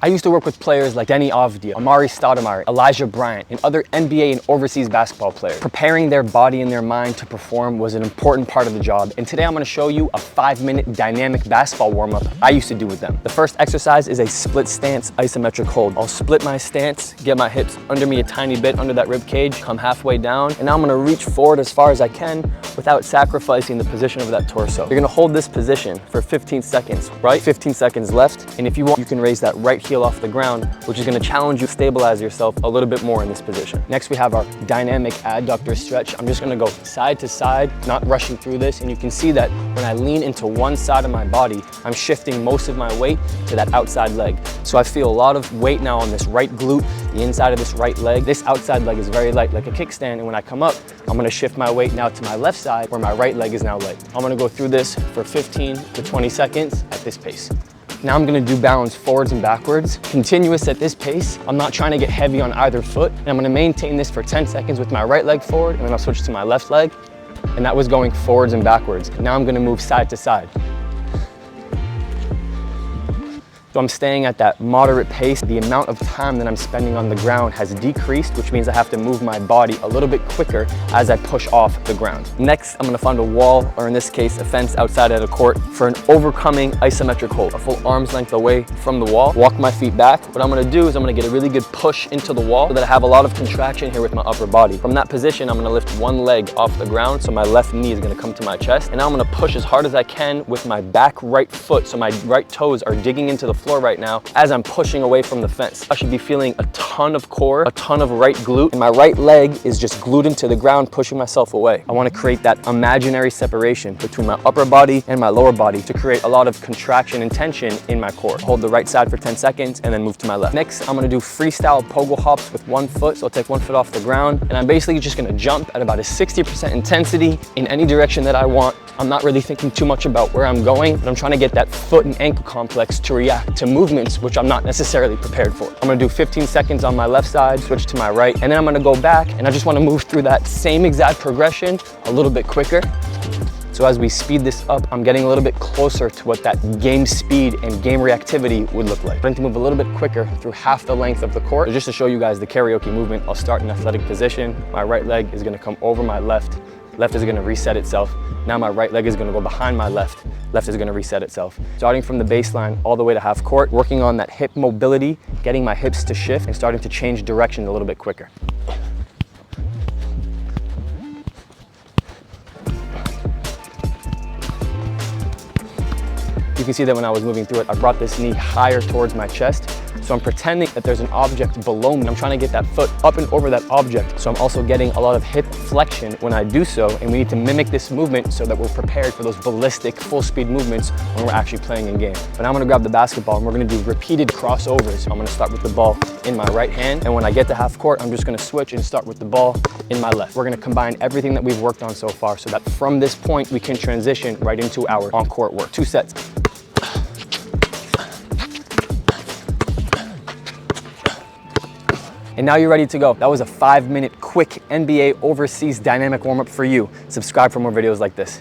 I used to work with players like Denny Avdia, Amari Stoudemire, Elijah Bryant, and other NBA and overseas basketball players. Preparing their body and their mind to perform was an important part of the job, and today I'm going to show you a 5-minute dynamic basketball warm-up I used to do with them. The first exercise is a split stance isometric hold. I'll split my stance, get my hips under me a tiny bit under that rib cage, come halfway down, and now I'm going to reach forward as far as I can without sacrificing the position of that torso. You're going to hold this position for 15 seconds, right? 15 seconds left, and if you want, you can raise that right heel off the ground, which is going to challenge you to stabilize yourself a little bit more in this position. Next, we have our dynamic adductor stretch. I'm just going to go side to side, not rushing through this, and you can see that when I lean into one side of my body, I'm shifting most of my weight to that outside leg. So I feel a lot of weight now on this right glute, the inside of this right leg. This outside leg is very light, like a kickstand, and when I come up, I'm going to shift my weight now to my left side where my right leg is now light. I'm going to go through this for 15 to 20 seconds at this pace. Now I'm gonna do balance forwards and backwards, continuous at this pace. I'm not trying to get heavy on either foot, and I'm gonna maintain this for 10 seconds with my right leg forward, and then I'll switch to my left leg, and that was going forwards and backwards. Now I'm gonna move side to side. So I'm staying at that moderate pace. The amount of time that I'm spending on the ground has decreased, which means I have to move my body a little bit quicker as I push off the ground. Next, I'm gonna find a wall, or in this case, a fence outside of the court for an overcoming isometric hold, a full arm's length away from the wall. Walk my feet back. What I'm gonna do is I'm gonna get a really good push into the wall so that I have a lot of contraction here with my upper body. From that position, I'm gonna lift one leg off the ground, so my left knee is gonna come to my chest, and now I'm gonna push as hard as I can with my back right foot, so my right toes are digging into the floor right now as I'm pushing away from the fence. I should be feeling a ton of core, a ton of right glute, and my right leg is just glued into the ground, pushing myself away. I want to create that imaginary separation between my upper body and my lower body to create a lot of contraction and tension in my core. Hold the right side for 10 seconds and then move to my left. Next, I'm going to do freestyle pogo hops with one foot. So I'll take one foot off the ground, and I'm basically just going to jump at about a 60% intensity in any direction that I want. I'm not really thinking too much about where I'm going, but I'm trying to get that foot and ankle complex to react to movements which I'm not necessarily prepared for. I'm gonna do 15 seconds on my left side, switch to my right, and then I'm gonna go back, and I just wanna move through that same exact progression a little bit quicker. So as we speed this up, I'm getting a little bit closer to what that game speed and game reactivity would look like. I'm going to move a little bit quicker through half the length of the court. So just to show you guys the karaoke movement, I'll start in athletic position. My right leg is going to come over my left. Left is going to reset itself. Now my right leg is going to go behind my left. Left is going to reset itself. Starting from the baseline all the way to half court, working on that hip mobility, getting my hips to shift and starting to change direction a little bit quicker. You can see that when I was moving through it, I brought this knee higher towards my chest. So I'm pretending that there's an object below me. I'm trying to get that foot up and over that object. So I'm also getting a lot of hip flexion when I do so. And we need to mimic this movement so that we're prepared for those ballistic full speed movements when we're actually playing in game. But now I'm gonna grab the basketball and we're gonna do repeated crossovers. I'm gonna start with the ball in my right hand. And when I get to half court, I'm just gonna switch and start with the ball in my left. We're gonna combine everything that we've worked on so far so that from this point, we can transition right into our on-court work. 2 sets. And now you're ready to go. That was a 5-minute quick NBA overseas dynamic warm-up for you. Subscribe for more videos like this.